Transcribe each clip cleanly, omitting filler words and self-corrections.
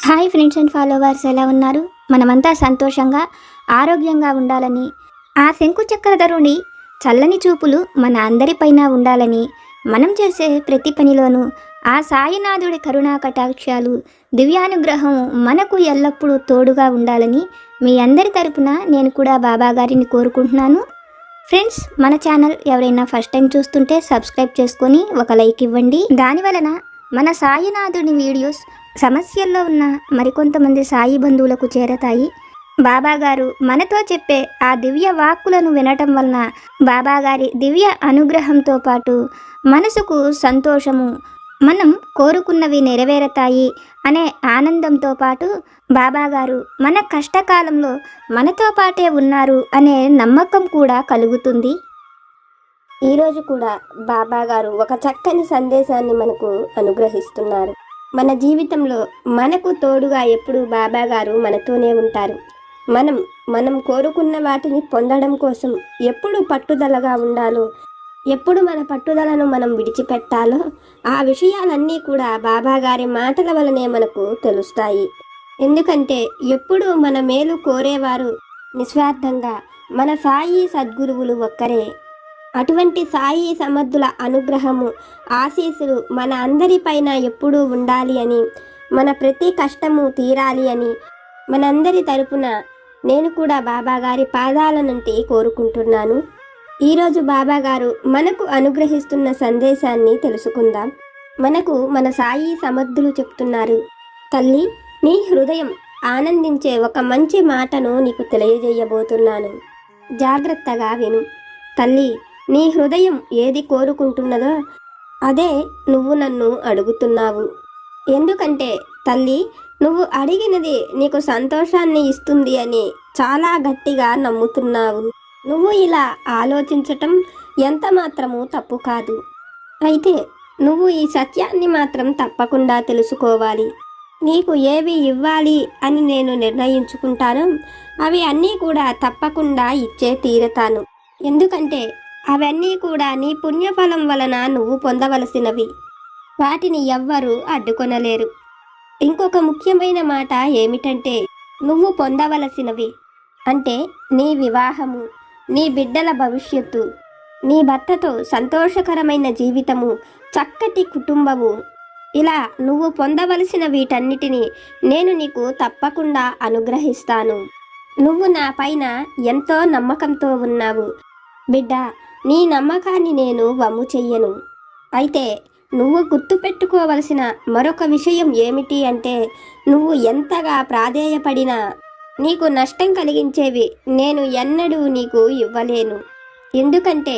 Hi friends and followers, ఎలా ఉన్నారు? మనమంతా సంతోషంగా ఆరోగ్యంగా ఉండాలని, ఆ శంకు చక్రధరుని చల్లని చూపులు మన అందరిపైన ఉండాలని, మనం చేసే ప్రతి పనిలోనూ ఆ సాయినాథుడి కరుణా కటాక్షాలు, దివ్యానుగ్రహం మనకు ఎల్లప్పుడూ తోడుగా ఉండాలని మీ అందరి తరపున నేను కూడా బాబా గారిని కోరుకుంటున్నాను. ఫ్రెండ్స్, మన ఛానల్ ఎవరైనా ఫస్ట్ టైం చూస్తుంటే సబ్స్క్రైబ్ చేసుకొని ఒక లైక్ ఇవ్వండి. దానివలన మన సాయినాథుని వీడియోస్ సమస్యల్లో ఉన్న మరికొంతమంది సాయి బంధువులకు చేరతాయి. బాబాగారు మనతో చెప్పే ఆ దివ్య వాక్కులను వినటం వలన బాబాగారి దివ్య అనుగ్రహంతో పాటు మనసుకు సంతోషము, మనం కోరుకున్నవి నెరవేరతాయి అనే ఆనందంతో పాటు బాబాగారు మన కష్టకాలంలో మనతో పాటే ఉన్నారు అనే నమ్మకం కూడా కలుగుతుంది. ఈరోజు కూడా బాబాగారు ఒక చక్కని సందేశాన్ని మనకు అనుగ్రహిస్తున్నారు. మన జీవితంలో మనకు తోడుగా ఎప్పుడు బాబాగారు మనతోనే ఉంటారు. మనం కోరుకున్న వాటిని పొందడం కోసం ఎప్పుడు పట్టుదలగా ఉండాలో, ఎప్పుడు మన పట్టుదలను మనం విడిచిపెట్టాలో ఆ విషయాలన్నీ కూడా బాబాగారి మాటల వలనే మనకు తెలుస్తాయి. ఎందుకంటే ఎప్పుడు మన మేలు కోరేవారు నిస్వార్థంగా మన సాయి సద్గురువులు ఒక్కరే. అటువంటి సాయి సమర్థుల అనుగ్రహము, ఆశీస్సులు మన అందరిపైన ఎప్పుడూ ఉండాలి అని, మన ప్రతి కష్టము తీరాలి అని మనందరి తరపున నేను కూడా బాబాగారి పాదాల నుండి కోరుకుంటున్నాను. ఈరోజు బాబాగారు మనకు అనుగ్రహిస్తున్న సందేశాన్ని తెలుసుకుందాం. మనకు మన సాయి సమర్థులు చెప్తున్నారు, తల్లి, నీ హృదయం ఆనందించే ఒక మంచి మాటను నీకు తెలియజేయబోతున్నాను. జాగ్రత్తగా విను. తల్లి, నీ హృదయం ఏది కోరుకుంటున్నదో అదే నువ్వు నన్ను అడుగుతున్నావు. ఎందుకంటే తల్లి, నువ్వు అడిగినది నీకు సంతోషాన్ని ఇస్తుంది అని చాలా గట్టిగా నమ్ముతున్నావు. నువ్వు ఇలా ఆలోచించటం ఎంత మాత్రము తప్పు కాదు. అయితే నువ్వు ఈ సత్యాన్ని మాత్రం తప్పకుండా తెలుసుకోవాలి. నీకు ఏవి ఇవ్వాలి అని నేను నిర్ణయించుకుంటానో అవి అన్నీ కూడా తప్పకుండా ఇచ్చే తీరతాను. ఎందుకంటే అవన్నీ కూడా నీ పుణ్యఫలం వలన నువ్వు పొందవలసినవి. వాటిని ఎవ్వరూ అడ్డుకొనలేరు. ఇంకొక ముఖ్యమైన మాట ఏమిటంటే, నువ్వు పొందవలసినవి అంటే నీ వివాహము, నీ బిడ్డల భవిష్యత్తు, నీ భర్తతో సంతోషకరమైన జీవితము, చక్కటి కుటుంబము. ఇలా నువ్వు పొందవలసిన వీటన్నిటినీ నేను నీకు తప్పకుండా అనుగ్రహిస్తాను. నువ్వు నా పైన ఎంతో నమ్మకంతో ఉన్నావు బిడ్డ. నీ నమ్మకాన్ని నేను వమ్ము చెయ్యను. అయితే నువ్వు గుర్తుపెట్టుకోవలసిన మరొక విషయం ఏమిటి అంటే, నువ్వు ఎంతగా ప్రాధేయపడినా నీకు నష్టం కలిగించేవి నేను ఎన్నడూ నీకు ఇవ్వలేను. ఎందుకంటే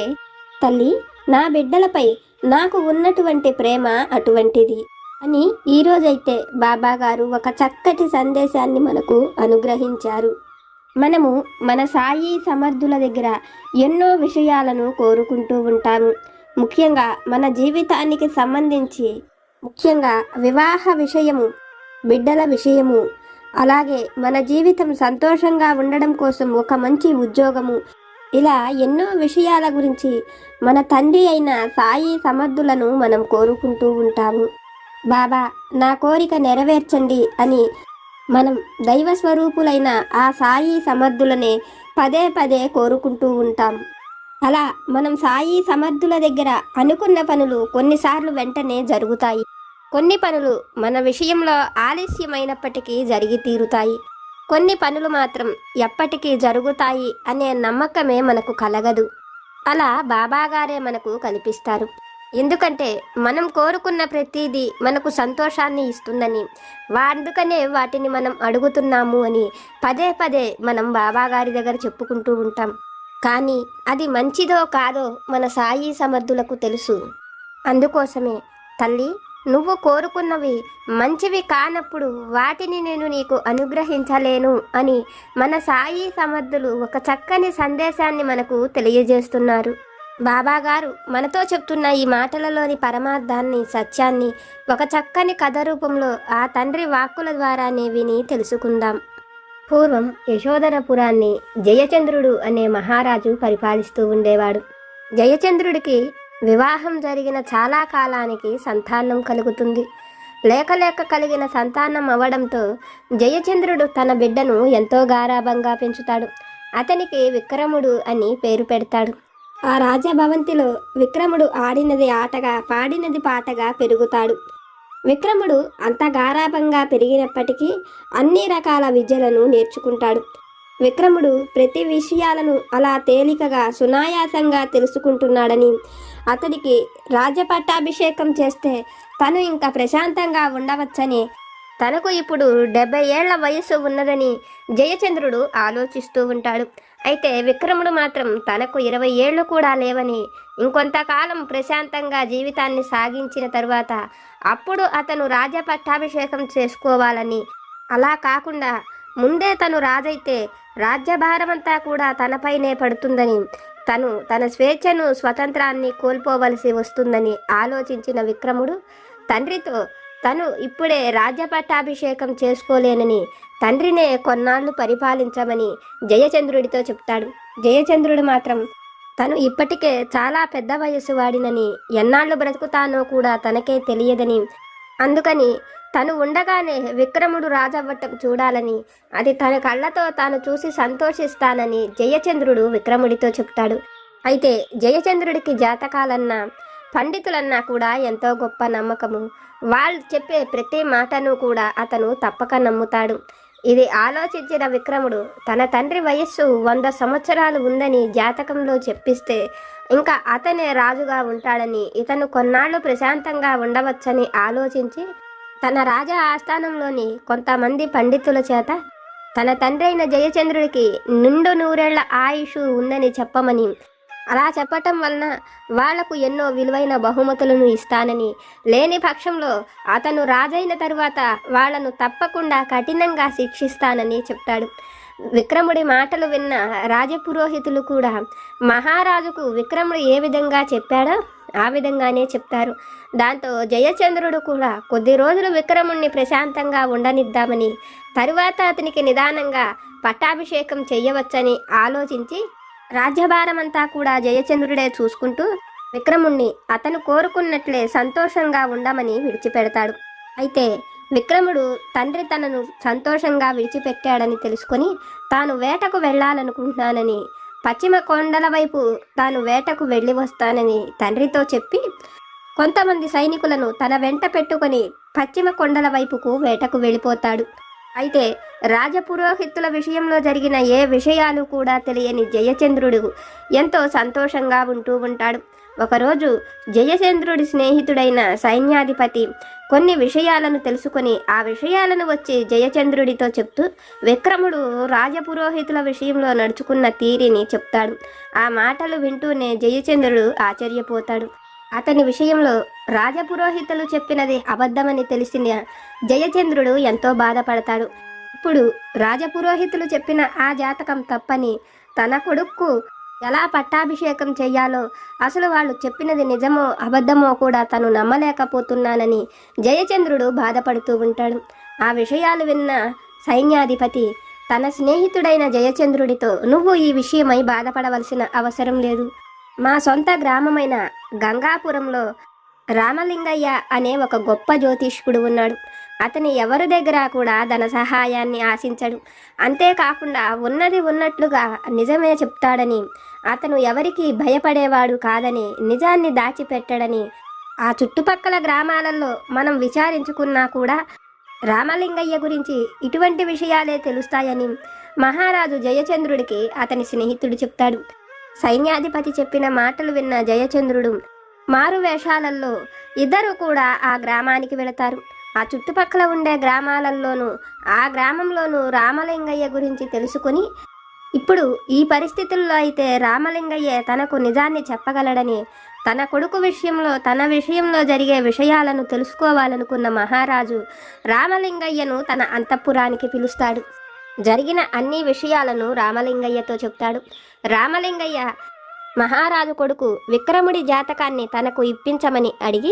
తల్లి, నా బిడ్డలపై నాకు ఉన్నటువంటి ప్రేమ అటువంటిది అని ఈరోజైతే బాబాగారు ఒక చక్కటి సందేశాన్ని మనకు అనుగ్రహించారు. మనము మన సాయి సమర్థుల దగ్గర ఎన్నో విషయాలను కోరుకుంటూ ఉంటాము. ముఖ్యంగా మన జీవితానికి సంబంధించి, ముఖ్యంగా వివాహ విషయము, బిడ్డల విషయము, అలాగే మన జీవితం సంతోషంగా ఉండడం కోసం ఒక మంచి ఉద్యోగము, ఇలా ఎన్నో విషయాల గురించి మన తండ్రి అయిన సాయి సమర్థులను మనం కోరుకుంటూ ఉంటాము. బాబా, నా కోరిక నెరవేర్చండి అని మనం దైవ స్వరూపులైన ఆ సాయి సమర్థులనే పదే పదే కోరుకుంటూ ఉంటాం. అలా మనం సాయి సమర్థుల దగ్గర అనుకున్న పనులు కొన్నిసార్లు వెంటనే జరుగుతాయి. కొన్ని పనులు మన విషయంలో ఆలస్యమైనప్పటికీ జరిగి తీరుతాయి. కొన్ని పనులు మాత్రం ఎప్పటికీ జరుగుతాయి అనే నమ్మకమే మనకు కలగదు. అలా బాబాగారే మనకు కల్పిస్తారు. ఎందుకంటే మనం కోరుకున్న ప్రతిదీ మనకు సంతోషాన్ని ఇస్తుందని, అందుకనే వాటిని మనం అడుగుతున్నాము అని పదే పదే మనం బాబాగారి దగ్గర చెప్పుకుంటూ ఉంటాం. కానీ అది మంచిదో కాదో మన సాయి సమర్థులకు తెలుసు. అందుకోసమే తల్లి, నువ్వు కోరుకున్నవి మంచివి కానప్పుడు వాటిని నేను నీకు అనుగ్రహించలేను అని మన సాయి సమర్థులు ఒక చక్కని సందేశాన్ని మనకు తెలియజేస్తున్నారు. బాబాగారు మనతో చెప్తున్న ఈ మాటలలోని పరమార్థాన్ని, సత్యాన్ని ఒక చక్కని కథ రూపంలో ఆ తండ్రి వాక్కుల ద్వారానే విని తెలుసుకుందాం. పూర్వం యశోధరపురాన్ని జయచంద్రుడు అనే మహారాజు పరిపాలిస్తూ ఉండేవాడు. జయచంద్రుడికి వివాహం జరిగిన చాలా కాలానికి సంతానం కలుగుతుంది. లేక లేక కలిగిన సంతానం అవ్వడంతో జయచంద్రుడు తన బిడ్డను ఎంతో గారాబంగా పెంచుతాడు. అతనికి విక్రముడు అని పేరు పెడతాడు. ఆ రాజభవంతిలో విక్రముడు ఆడినది ఆటగా పాడినది పాటగా పెరుగుతాడు. విక్రముడు అంత గారాబంగా పెరిగినప్పటికీ అన్ని రకాల విద్యలను నేర్చుకుంటాడు. విక్రముడు ప్రతి విషయాలను అలా తేలికగా సునాయాసంగా తెలుసుకుంటున్నాడని, అతడికి రాజపట్టాభిషేకం చేస్తే తను ఇంకా ప్రశాంతంగా ఉండవచ్చని, తనకు ఇప్పుడు 70 ఏళ్ల వయసు ఉన్నదని జయచంద్రుడు ఆలోచిస్తూ ఉంటాడు. అయితే విక్రముడు మాత్రం తనకు 20 ఏళ్ళు కూడా లేవని, ఇంకొంతకాలం ప్రశాంతంగా జీవితాన్ని సాగించిన తరువాత అప్పుడు అతను రాజపట్టాభిషేకం చేసుకోవాలని, అలా కాకుండా ముందే తను రాజైతే రాజ్యభారమంతా కూడా తనపైనే పడుతుందని, తన స్వేచ్ఛను స్వతంత్రాన్ని కోల్పోవలసి వస్తుందని ఆలోచించిన విక్రముడు తండ్రితో తను ఇప్పుడే రాజ్యపట్టాభిషేకం చేసుకోలేనని, తండ్రినే కొన్నాళ్ళు పరిపాలించమని జయచంద్రుడితో చెప్తాడు. జయచంద్రుడు మాత్రం తను ఇప్పటికే చాలా పెద్ద వయసు వాడినని, ఎన్నాళ్ళు బ్రతుకుతానో కూడా తనకే తెలియదని, అందుకని తను ఉండగానే విక్రముడు రాజవ్వటం చూడాలని, అది తన కళ్ళతో తాను చూసి సంతోషిస్తానని జయచంద్రుడు విక్రముడితో చెప్తాడు. అయితే జయచంద్రుడికి జాతకాలన్నా పండితులన్నా కూడా ఎంతో గొప్ప నమ్మకము. వాళ్ళు చెప్పే ప్రతి మాటను కూడా అతను తప్పక నమ్ముతాడు. ఇది ఆలోచించిన విక్రముడు తన తండ్రి వయస్సు 100 సంవత్సరాలు ఉందని జాతకంలో చెప్పిస్తే ఇంకా అతనే రాజుగా ఉంటాడని, ఇతను కొన్నాళ్ళు ప్రశాంతంగా ఉండవచ్చని ఆలోచించి తన రాజ ఆస్థానంలోని కొంతమంది పండితుల చేత తన తండ్రి అయిన జయచంద్రుడికి నిండు 100 ఏళ్ల ఆయుష్ ఉందని చెప్పమని, అలా చెప్పటం వలన వాళ్లకు ఎన్నో విలువైన బహుమతులను ఇస్తానని, లేని పక్షంలో అతను రాజైన తరువాత వాళ్లను తప్పకుండా కఠినంగా శిక్షిస్తానని చెప్తాడు. విక్రముడి మాటలు విన్న రాజపురోహితులు కూడా మహారాజుకు విక్రముడు ఏ విధంగా చెప్పాడో ఆ విధంగానే చెప్తారు. దాంతో జయచంద్రుడు కూడా కొద్ది రోజులు విక్రముణ్ణి ప్రశాంతంగా ఉండనిద్దామని, తరువాత అతనికి నిదానంగా పట్టాభిషేకం చెయ్యవచ్చని ఆలోచించి రాజ్యభారమంతా కూడా జయచంద్రుడే చూసుకుంటూ విక్రముణ్ణి అతను కోరుకున్నట్లే సంతోషంగా ఉండమని విడిచిపెడతాడు. అయితే విక్రముడు తండ్రి తనను సంతోషంగా విడిచిపెట్టాడని తెలుసుకొని తాను వేటకు వెళ్ళాలనుకుంటున్నానని, పశ్చిమ కొండల వైపు తాను వేటకు వెళ్ళి వస్తానని తండ్రితో చెప్పి కొంతమంది సైనికులను తన వెంట పెట్టుకొని పశ్చిమ కొండల వైపుకు వేటకు వెళ్ళిపోతాడు. అయితే రాజపురోహితుల విషయంలో జరిగిన ఏ విషయాలు కూడా తెలియని జయచంద్రుడు ఎంతో సంతోషంగా ఉంటూ ఉంటాడు. ఒకరోజు జయచంద్రుడి స్నేహితుడైన సైన్యాధిపతి కొన్ని విషయాలను తెలుసుకొని ఆ విషయాలను వచ్చి జయచంద్రుడితో చెప్తూ విక్రముడు రాజపురోహితుల విషయంలో నడుచుకున్న తీరిని చెప్తాడు. ఆ మాటలు వింటూనే జయచంద్రుడు ఆశ్చర్యపోతాడు. అతని విషయంలో రాజపురోహితులు చెప్పినది అబద్ధమని తెలిసిన జయచంద్రుడు ఎంతో బాధపడతాడు. ఇప్పుడు రాజపురోహితులు చెప్పిన ఆ జాతకం తప్పని, తన కొడుక్కు ఎలా పట్టాభిషేకం చెయ్యాలో, అసలు వాళ్ళు చెప్పినది నిజమో అబద్ధమో కూడా తను నమ్మలేకపోతున్నానని జయచంద్రుడు బాధపడుతూ ఉంటాడు. ఆ విషయాలు విన్న సైన్యాధిపతి తన స్నేహితుడైన జయచంద్రుడితో, నువ్వు ఈ విషయమై బాధపడవలసిన అవసరం లేదు. మా సొంత గ్రామమైన గంగాపురంలో రామలింగయ్య అనే ఒక గొప్ప జ్యోతిష్కుడు ఉన్నాడు. అతని ఎవరి దగ్గర కూడా ధన సహాయాన్ని ఆశించడు. అంతేకాకుండా ఉన్నది ఉన్నట్లుగా నిజమే చెప్తాడని, అతను ఎవరికి భయపడేవాడు కాదని, నిజాన్ని దాచిపెట్టడని, ఆ చుట్టుపక్కల గ్రామాలలో మనం విచారించుకున్నా కూడా రామలింగయ్య గురించి ఇటువంటి విషయాలే తెలుస్తాయని మహారాజు జయచంద్రుడికి అతని స్నేహితుడు చెప్తాడు. సైన్యాధిపతి చెప్పిన మాటలు విన్న జయచంద్రుడు మారు వేషాలలో ఇద్దరు కూడా ఆ గ్రామానికి వెళతారు. ఆ చుట్టుపక్కల ఉండే గ్రామాలలోనూ ఆ గ్రామంలోనూ రామలింగయ్య గురించి తెలుసుకుని, ఇప్పుడు ఈ పరిస్థితుల్లో అయితే రామలింగయ్య తనకు నిజాన్ని చెప్పగలడని, తన కొడుకు విషయంలో తన విషయంలో జరిగే విషయాలను తెలుసుకోవాలనుకున్న మహారాజు రామలింగయ్యను తన అంతఃపురానికి పిలుస్తాడు. జరిగిన అన్ని విషయాలను రామలింగయ్యతో చెప్తాడు. రామలింగయ్య మహారాజు కొడుకు విక్రముడి జాతకాన్ని తనకు ఇప్పించమని అడిగి,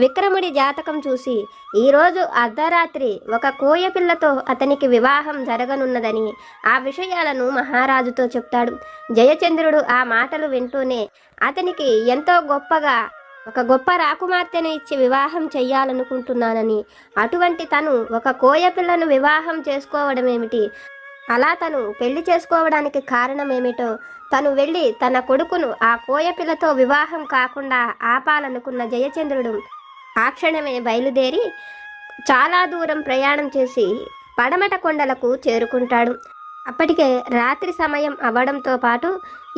విక్రముడి జాతకం చూసి ఈరోజు అర్ధరాత్రి ఒక కోయపిల్లతో అతనికి వివాహం జరగనున్నదని ఆ విషయాలను మహారాజుతో చెప్తాడు. జయచంద్రుడు ఆ మాటలు వింటూనే అతనికి ఎంతో గొప్పగా ఒక గొప్ప రాకుమార్తెను ఇచ్చి వివాహం చెయ్యాలనుకుంటున్నానని, అటువంటి తను ఒక కోయ పిల్లను వివాహం చేసుకోవడం ఏమిటి, అలా తను పెళ్లి చేసుకోవడానికి కారణం ఏమిటో, తను వెళ్ళి తన కొడుకును ఆ కోయ పిల్లతో వివాహం కాకుండా ఆపాలనుకున్న జయచంద్రుడు ఆ క్షణమే బయలుదేరి చాలా దూరం ప్రయాణం చేసి పడమట కొండలకు చేరుకుంటాడు. అప్పటికే రాత్రి సమయం అవ్వడంతో పాటు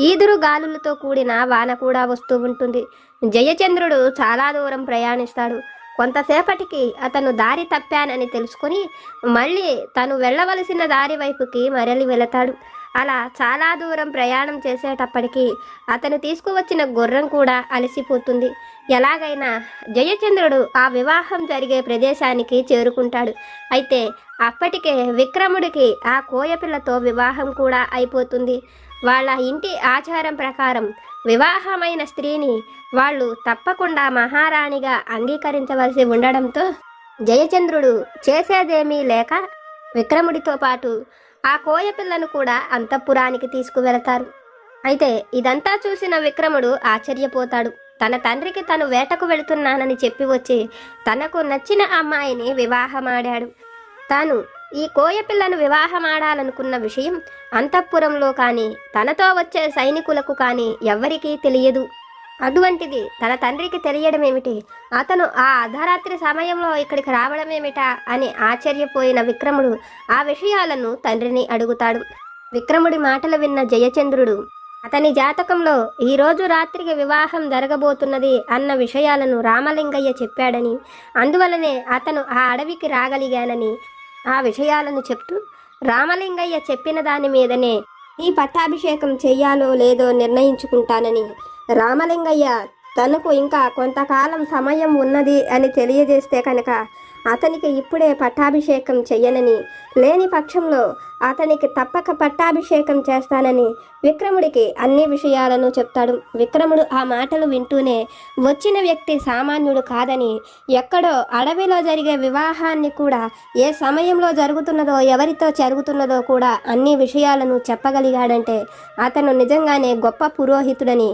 ఈదురు గాలులతో కూడిన వాన కూడా వస్తూ ఉంటుంది. జయచంద్రుడు చాలా దూరం ప్రయాణిస్తాడు. కొంతసేపటికి అతను దారి తప్పానని తెలుసుకొని మళ్ళీ తను వెళ్ళవలసిన దారి వైపుకి మరలి వెళతాడు. అలా చాలా దూరం ప్రయాణం చేసేటప్పటికి అతను తీసుకువచ్చిన గుర్రం కూడా అలసిపోతుంది. ఎలాగైనా జయచంద్రుడు ఆ వివాహం జరిగే ప్రదేశానికి చేరుకుంటాడు. అయితే అప్పటికే విక్రముడికి ఆ కోయపిల్లతో వివాహం కూడా అయిపోతుంది. వాళ్ళ ఇంటి ఆచారం ప్రకారం వివాహమైన స్త్రీని వాళ్ళు తప్పకుండా మహారాణిగా అంగీకరించవలసి ఉండడంతో జయచంద్రుడు చేసేదేమీ లేక విక్రముడితో పాటు ఆ కోయపిల్లను కూడా అంతఃపురానికి తీసుకువెళతారు. అయితే ఇదంతా చూసిన విక్రముడు ఆశ్చర్యపోతాడు. తన తండ్రికి తను వేటకు వెళుతున్నానని చెప్పి వచ్చి తనకు నచ్చిన అమ్మాయిని వివాహమాడాడు. తాను ఈ కోయపిల్లను వివాహమాడాలనుకున్న విషయం అంతఃపురంలో కానీ తనతో వచ్చే సైనికులకు కానీ ఎవ్వరికీ తెలియదు. అటువంటిది తన తండ్రికి తెలియడం ఏమిటి, అతను ఆ అర్ధరాత్రి సమయంలో ఇక్కడికి రావడమేమిటా అని ఆశ్చర్యపోయిన విక్రముడు ఆ విషయాలను తండ్రిని అడుగుతాడు. విక్రముడి మాటలు విన్న జయచంద్రుడు అతని జాతకంలో ఈరోజు రాత్రికి వివాహం జరగబోతున్నది అన్న విషయాలను రామలింగయ్య చెప్పాడని, అందువలనే అతను ఆ అడవికి రాగలిగానని ఆ విషయాలను చెప్తూ రామలింగయ్య చెప్పిన దాని మీదనే ఈ పట్టాభిషేకం చెయ్యాలో లేదో నిర్ణయించుకుంటానని, రామలింగయ్య తనకు ఇంకా కొంతకాలం సమయం ఉన్నది అని తెలియజేస్తే కనుక అతనికి ఇప్పుడే పట్టాభిషేకం చెయ్యనని, లేని పక్షంలో అతనికి తప్పక పట్టాభిషేకం చేస్తానని విక్రముడికి అన్ని విషయాలను చెప్తాడు. విక్రముడు ఆ మాటలు వింటూనే వచ్చిన వ్యక్తి సామాన్యుడు కాదని, ఎక్కడో అడవిలో జరిగే వివాహాన్ని కూడా ఏ సమయంలో జరుగుతున్నదో ఎవరితో జరుగుతున్నదో కూడా అన్ని విషయాలను చెప్పగలిగాడంటే అతను నిజంగానే గొప్ప పురోహితుడని,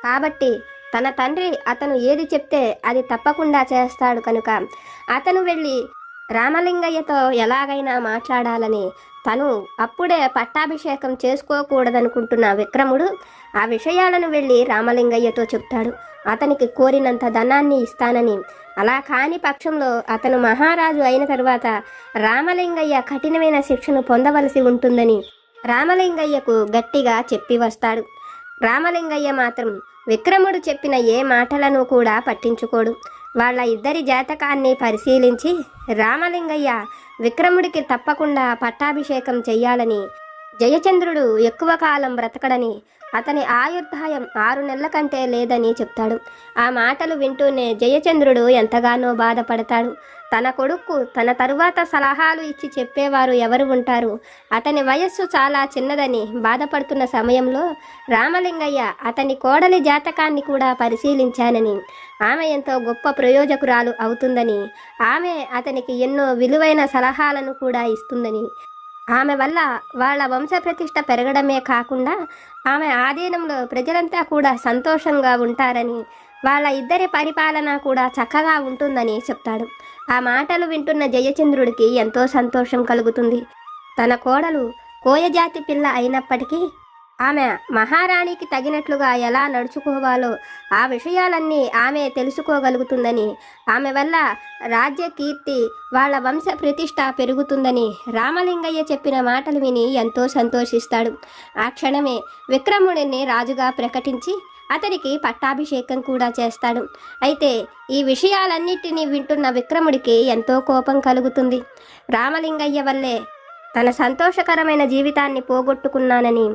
కాబట్టి తన తండ్రి అతను ఏది చెప్తే అది తప్పకుండా చేస్తాడు కనుక అతను వెళ్ళి రామలింగయ్యతో ఎలాగైనా మాట్లాడాలని, తను అప్పుడే పట్టాభిషేకం చేసుకోకూడదనుకుంటున్న విక్రముడు ఆ విషయాలను వెళ్ళి రామలింగయ్యతో చెప్తాడు. అతనికి కోరినంత ధనాన్ని ఇస్తానని, అలా కాని పక్షంలో అతను మహారాజు అయిన తర్వాత రామలింగయ్య కఠినమైన శిక్షను పొందవలసి ఉంటుందని రామలింగయ్యకు గట్టిగా చెప్పి వస్తాడు. రామలింగయ్య మాత్రం విక్రముడు చెప్పిన ఏ మాటలను కూడా పట్టించుకోడు. వాళ్ళ ఇద్దరి జాతకాన్ని పరిశీలించి రామలింగయ్య విక్రముడికి తప్పకుండా పట్టాభిషేకం చెయ్యాలని, జయచంద్రుడు ఎక్కువ కాలం బ్రతకడని, అతని ఆయుర్దాయం 6 నెలల కంటే లేదని చెప్తాడు. ఆ మాటలు వింటూనే జయచంద్రుడు ఎంతగానో బాధపడతాడు. తన కొడుకు తన తరువాత సలహాలు ఇచ్చి చెప్పేవారు ఎవరు ఉంటారు, అతని వయస్సు చాలా చిన్నదని బాధపడుతున్న సమయంలో రామలింగయ్య అతని కోడలి జాతకాన్ని కూడా పరిశీలించానని, ఆమె ఎంతో గొప్ప ప్రయోజకురాలు అవుతుందని, ఆమె అతనికి ఎన్నో విలువైన సలహాలను కూడా ఇస్తుందని, ఆమె వల్ల వాళ్ళ వంశప్రతిష్ఠ పెరగడమే కాకుండా ఆమె ఆధీనంలో ప్రజలంతా కూడా సంతోషంగా ఉంటారని, వాళ్ళ ఇద్దరి పరిపాలన కూడా చక్కగా ఉంటుందని చెప్తాడు. ఆ మాటలు వింటున్న జయచంద్రుడికి ఎంతో సంతోషం కలుగుతుంది. తన కోడలు కోయజాతి పిల్ల అయినప్పటికీ ఆమె మహారాణికి తగినట్లుగా ఎలా నడుచుకోవాలో ఆ విషయాలన్నీ ఆమె తెలుసుకోగలుగుతుందని, ఆమె వల్ల రాజ్య కీర్తి వాళ్ళ వంశ ప్రతిష్ఠ పెరుగుతుందని రామలింగయ్య చెప్పిన మాటలు విని ఎంతో సంతోషిస్తాడు. ఆ క్షణమే విక్రముడిని రాజుగా ప్రకటించి అతనికి పట్టాభిషేకం కూడా చేస్తాడు. అయితే ఈ విషయాలన్నిటినీ వింటున్న విక్రముడికి ఎంతో కోపం కలుగుతుంది. రామలింగయ్య వల్లే తన సంతోషకరమైన జీవితాన్ని పోగొట్టుకున్నానని,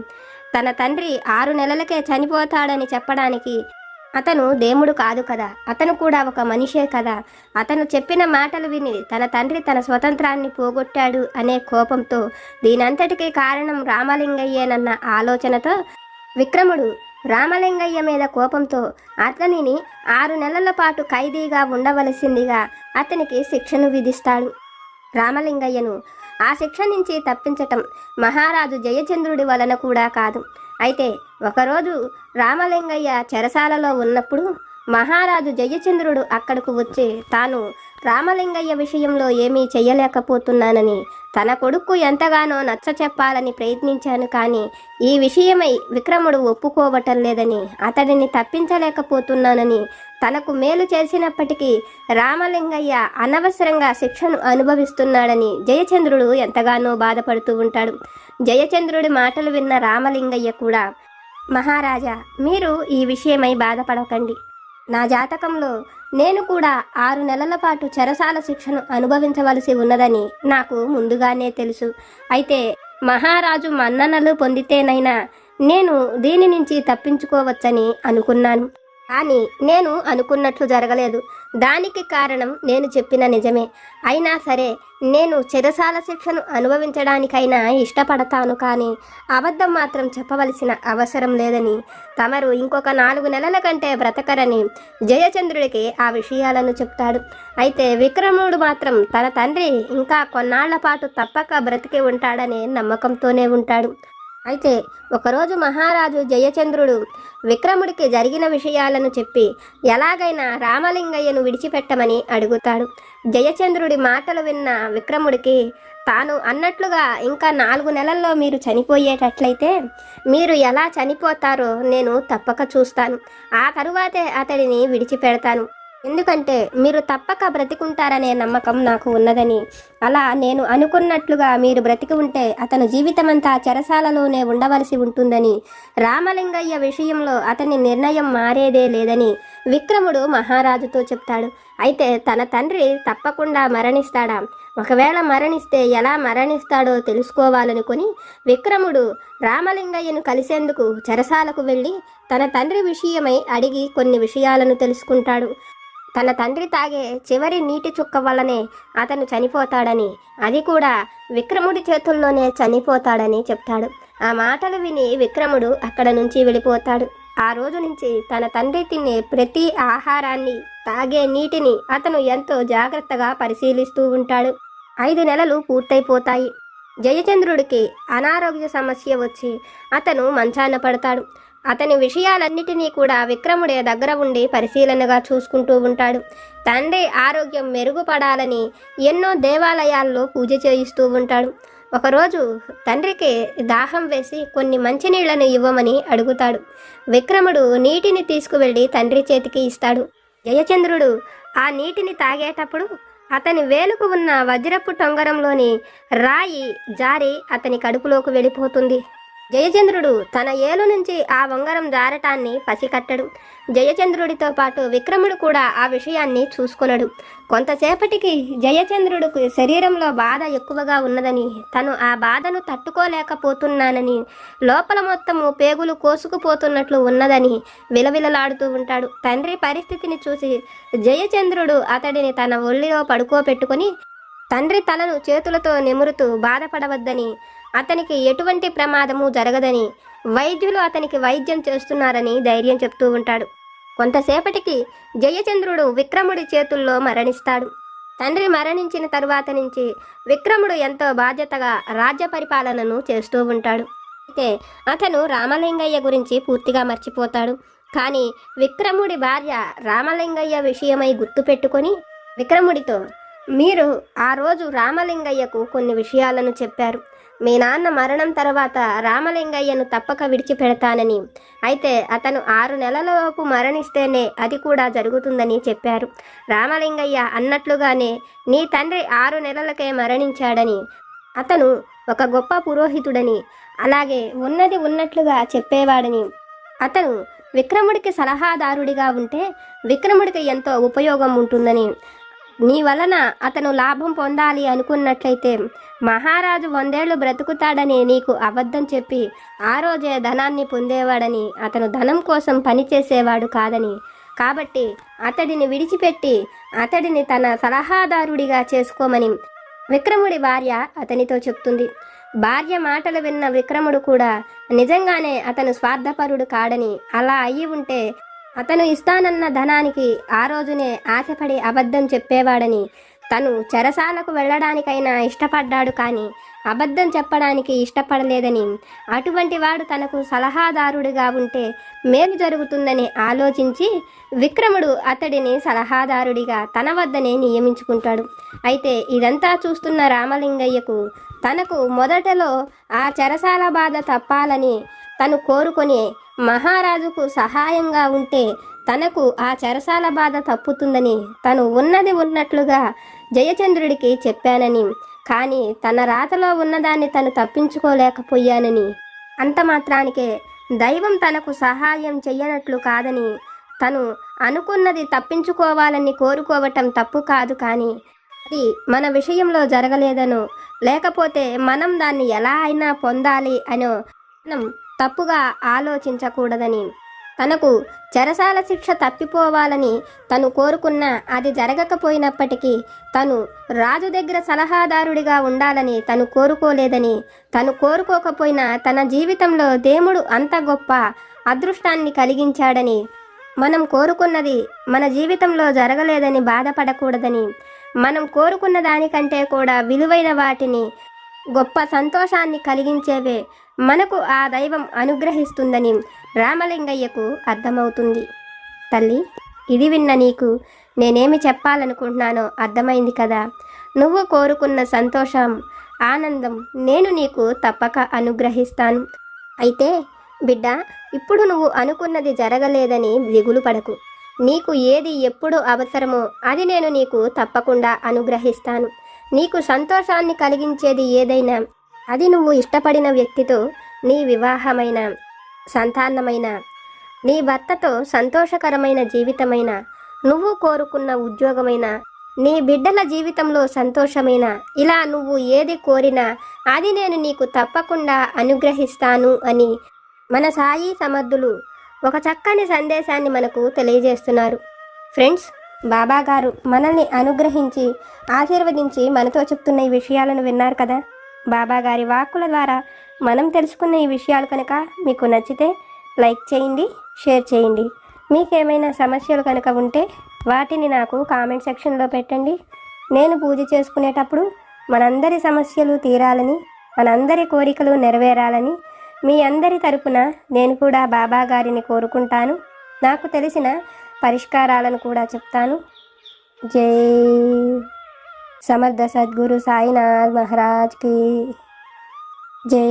తన తండ్రి 6 నెలలకే చనిపోతాడని చెప్పడానికి అతను దేవుడు కాదు కదా, అతను కూడా ఒక మనిషే కదా, అతను చెప్పిన మాటలు విని తన తండ్రి తన స్వతంత్రాన్ని పోగొట్టాడు అనే కోపంతో దీనంతటికీ కారణం రామలింగయ్యేనన్న ఆలోచనతో విక్రముడు రామలింగయ్య మీద కోపంతో అతనిని 6 నెలల పాటు ఖైదీగా ఉండవలసిందిగా అతనికి శిక్షను విధిస్తాడు. రామలింగయ్యను ఆ శిక్ష నుంచి తప్పించటం మహారాజు జయచంద్రుడి వలన కూడా కాదు. అయితే ఒకరోజు రామలింగయ్య చెరసాలలో ఉన్నప్పుడు మహారాజు జయచంద్రుడు అక్కడకు వచ్చి తాను రామలింగయ్య విషయంలో ఏమీ చెయ్యలేకపోతున్నానని, తన కొడుకు ఎంతగానో నచ్చ చెప్పాలని ప్రయత్నించాను, కానీ ఈ విషయమై విక్రముడు ఒప్పుకోవటం లేదని, అతడిని తప్పించలేకపోతున్నానని, తనకు మేలు చేసినప్పటికీ రామలింగయ్య అనవసరంగా శిక్షను అనుభవిస్తున్నాడని జయచంద్రుడు ఎంతగానో బాధపడుతూ ఉంటాడు. జయచంద్రుడి మాటలు విన్న రామలింగయ్య కూడా, మహారాజా, మీరు ఈ విషయమై బాధపడకండి. నా జాతకంలో నేను కూడా 6 నెలల పాటు చెరసాల శిక్షను అనుభవించవలసి ఉన్నదని నాకు ముందుగానే తెలుసు. అయితే మహారాజు మన్ననలు పొందితేనైనా నేను దీని నుంచి తప్పించుకోవచ్చని అనుకున్నాను. కానీ నేను అనుకున్నట్లు జరగలేదు. దానికి కారణం నేను చెప్పిన నిజమే. అయినా సరే నేను చెరసాల శిక్షను అనుభవించడానికైనా ఇష్టపడతాను, కానీ అబద్ధం మాత్రం చెప్పవలసిన అవసరం లేదని, తమరు ఇంకొక 4 నెలల కంటే బ్రతకరని జయచంద్రుడికి ఆ విషయాలను చెప్తాడు. అయితే విక్రముడు మాత్రం తన తండ్రి ఇంకా కొన్నాళ్ల పాటు తప్పక బ్రతికి ఉంటాడనే నమ్మకంతోనే ఉంటాడు. అయితే ఒకరోజు మహారాజు జయచంద్రుడు విక్రముడికి జరిగిన విషయాలను చెప్పి ఎలాగైనా రామలింగయ్యను విడిచిపెట్టమని అడుగుతాడు. జయచంద్రుడి మాటలు విన్న విక్రముడికి తాను అన్నట్లుగా ఇంకా 4 నెలల్లో మీరు చనిపోయేటట్లయితే మీరు ఎలా చనిపోతారో నేను తప్పక చూస్తాను. ఆ తరువాతే అతడిని విడిచిపెడతాను. ఎందుకంటే మీరు తప్పక బ్రతికుంటారనే నమ్మకం నాకు ఉన్నదని, అలా నేను అనుకున్నట్లుగా మీరు బ్రతికి ఉంటే అతను జీవితమంతా చెరసాలలోనే ఉండవలసి ఉంటుందని, రామలింగయ్య విషయంలో అతని నిర్ణయం మారేదే లేదని విక్రముడు మహారాజుతో చెప్తాడు. అయితే తన తండ్రి తప్పకుండా మరణిస్తాడా? ఒకవేళ మరణిస్తే ఎలా మరణిస్తాడో తెలుసుకోవాలనుకుని విక్రముడు రామలింగయ్యను కలిసేందుకు చెరసాలకు వెళ్ళి తన తండ్రి విషయమై అడిగి కొన్ని విషయాలను తెలుసుకుంటాడు. తన తండ్రి తాగే చివరి నీటి చుక్క వల్లనే అతను చనిపోతాడని, అది కూడా విక్రముడి చేతుల్లోనే చనిపోతాడని చెప్తాడు. ఆ మాటలు విని విక్రముడు అక్కడ నుంచి వెళ్ళిపోతాడు. ఆ రోజు నుంచి తన తండ్రి తినే ప్రతి ఆహారాన్ని, తాగే నీటిని అతను ఎంతో జాగ్రత్తగా పరిశీలిస్తూ ఉంటాడు. 5 నెలలు పూర్తయిపోతాయి. జయచంద్రుడికి అనారోగ్య సమస్య వచ్చి అతను మంచాన పడతాడు. అతని విషయాలన్నిటినీ కూడా విక్రముడే దగ్గర ఉండి పరిశీలనగా చూసుకుంటూ ఉంటాడు. తండ్రి ఆరోగ్యం మెరుగుపడాలని ఎన్నో దేవాలయాల్లో పూజ చేయిస్తూ ఉంటాడు. ఒకరోజు తండ్రికి దాహం వేసి కొన్ని మంచినీళ్లను ఇవ్వమని అడుగుతాడు. విక్రముడు నీటిని తీసుకువెళ్ళి తండ్రి చేతికి ఇస్తాడు. జయచంద్రుడు ఆ నీటిని తాగేటప్పుడు అతని వేలుకు ఉన్న వజ్రపు టొంగరంలోని రాయి జారి అతని కడుపులోకి వెళ్ళిపోతుంది. జయచంద్రుడు తన ఏలు నుంచి ఆ ఉంగరం జారటాన్ని పసికట్టడు. జయచంద్రుడితో పాటు విక్రముడు కూడా ఆ విషయాన్ని చూసుకొనడు. కొంతసేపటికి జయచంద్రుడికి శరీరంలో బాధ ఎక్కువగా ఉన్నదని, తను ఆ బాధను తట్టుకోలేకపోతున్నానని, లోపల మొత్తము పేగులు కోసుకుపోతున్నట్లు ఉన్నదని విలవిలలాడుతూ ఉంటాడు. తండ్రి పరిస్థితిని చూసి జయచంద్రుడు అతడిని తన ఒళ్ళిలో పడుకోబెట్టుకొని తండ్రి తలను చేతులతో నిమురుతూ బాధపడవద్దని, అతనికి ఎటువంటి ప్రమాదము జరగదని, వైద్యులు అతనికి వైద్యం చేస్తున్నారని ధైర్యం చెప్తూ ఉంటాడు. కొంతసేపటికి జయచంద్రుడు విక్రముడి చేతుల్లో మరణిస్తాడు. తండ్రి మరణించిన తరువాత నుంచి విక్రముడు ఎంతో బాధ్యతగా రాజ్య పరిపాలనను చేస్తూ ఉంటాడు. అయితే అతను రామలింగయ్య గురించి పూర్తిగా మర్చిపోతాడు. కానీ విక్రముడి భార్య రామలింగయ్య విషయమై గుర్తుపెట్టుకొని విక్రముడితో, మీరు ఆ రోజు రామలింగయ్యకు కొన్ని విషయాలను చెప్పారు. మీ నాన్న మరణం తర్వాత రామలింగయ్యను తప్పక విడిచిపెడతానని, అయితే అతను 6 నెలలలోపు మరణిస్తేనే అది కూడా జరుగుతుందని చెప్పారు. రామలింగయ్య అన్నట్లుగానే నీ తండ్రి 6 నెలలకే మరణించాడని, అతను ఒక గొప్ప పురోహితుడని, అలాగే ఉన్నది ఉన్నట్లుగా చెప్పేవాడని, అతను విక్రముడికి సలహాదారుడిగా ఉంటే విక్రముడికి ఎంతో ఉపయోగం ఉంటుందని, నీ వలన అతను లాభం పొందాలి అనుకున్నట్లయితే మహారాజు 100 ఏళ్లు బ్రతుకుతాడని నీకు అబద్ధం చెప్పి ఆ రోజే ధనాన్ని పొందేవాడని, అతను ధనం కోసం పనిచేసేవాడు కాదని, కాబట్టి అతడిని విడిచిపెట్టి అతడిని తన సలహాదారుడిగా చేసుకోమని విక్రముడి భార్య అతనితో చెప్తుంది. భార్య మాటలు విన్న విక్రముడు కూడా నిజంగానే అతను స్వార్థపరుడు కాడని, అలా అయ్యి ఉంటే అతను ఇస్తానన్న ధనానికి ఆ రోజునే ఆశపడి అబద్ధం చెప్పేవాడని, తను చెరసాలకు వెళ్ళడానికైనా ఇష్టపడ్డాడు, కానీ అబద్ధం చెప్పడానికి ఇష్టపడలేదని, అటువంటి వాడు తనకు సలహాదారుడిగా ఉంటే మేలు జరుగుతుందని ఆలోచించి విక్రముడు అతడిని సలహాదారుడిగా తన వద్దనే నియమించుకుంటాడు. అయితే ఇదంతా చూస్తున్న రామలింగయ్యకు తనకు మొదటలో ఆ చెరసాల బాధ తప్పాలని తను కోరుకొని మహారాజుకు సహాయంగా ఉంటే తనకు ఆ చెరసాల బాధ తప్పుతుందని తను ఉన్నది ఉన్నట్లుగా జయచంద్రుడికి చెప్పానని, కానీ తన రాతలో ఉన్నదాన్ని తను తప్పించుకోలేకపోయానని, అంత మాత్రానికే దైవం తనకు సహాయం చెయ్యనట్లు కాదని, తను అనుకున్నది తప్పించుకోవాలని కోరుకోవటం తప్పు కాదు, కానీ అది మన విషయంలో జరగలేదనో లేకపోతే మనం దాన్ని ఎలా అయినా పొందాలి అనో మనం తప్పుగా ఆలోచించకూడదని, తనకు చెరసాల శిక్ష తప్పిపోవాలని తను కోరుకున్నా అది జరగకపోయినప్పటికీ తను రాజు దగ్గర సలహాదారుడిగా ఉండాలని తను కోరుకోలేదని, తను కోరుకోకపోయినా తన జీవితంలో దేవుడు అంత గొప్ప అదృష్టాన్ని కలిగించాడని, మనం కోరుకున్నది మన జీవితంలో జరగలేదని బాధపడకూడదని, మనం కోరుకున్న దానికంటే కూడా విలువైన వాటిని, గొప్ప సంతోషాన్ని కలిగించేవే మనకు ఆ దైవం అనుగ్రహిస్తుందని రామలింగయ్యకు అర్థమవుతుంది. తల్లి, ఇది విన్న నీకు నేనేమి చెప్పాలనుకుంటున్నానో అర్థమైంది కదా. నువ్వు కోరుకున్న సంతోషం, ఆనందం నేను నీకు తప్పక అనుగ్రహిస్తాను. అయితే బిడ్డ, ఇప్పుడు నువ్వు అనుకున్నది జరగలేదని దిగులు పడకు. నీకు ఏది ఎప్పుడు అవసరమో అది నేను నీకు తప్పకుండా అనుగ్రహిస్తాను. నీకు సంతోషాన్ని కలిగించేది ఏదైనా అది నువ్వు ఇష్టపడిన వ్యక్తితో నీ వివాహమైన, సంతానమైన, నీ భర్తతో సంతోషకరమైన జీవితమైన, నువ్వు కోరుకున్న ఉద్యోగమైన, నీ బిడ్డల జీవితంలో సంతోషమైన, ఇలా నువ్వు ఏది కోరినా అది నేను నీకు తప్పకుండా అనుగ్రహిస్తాను అని మన సాయి సమర్థులు ఒక చక్కని సందేశాన్ని మనకు తెలియజేస్తున్నారు. ఫ్రెండ్స్, బాబా గారు మనల్ని అనుగ్రహించి ఆశీర్వదించి మనతో చెప్తున్న ఈ విషయాలను విన్నారు కదా. బాబా గారి వాక్కుల ద్వారా మనం తెలుసుకున్న ఈ విషయాలు కనుక మీకు నచ్చితే లైక్ చేయండి, షేర్ చేయండి. మీకేమైనా సమస్యలు కనుక ఉంటే వాటిని నాకు కామెంట్ సెక్షన్లో పెట్టండి. నేను పూజ చేసుకునేటప్పుడు మనందరి సమస్యలు తీరాలని, మనందరి కోరికలు నెరవేరాలని మీ అందరి తరపున నేను కూడా బాబా గారిని కోరుకుంటాను. నాకు తెలిసిన పరిష్కారాలను కూడా చెప్తాను. జై సమర్థ సద్గురు సాయినాథ్ మహారాజ్ కి జై.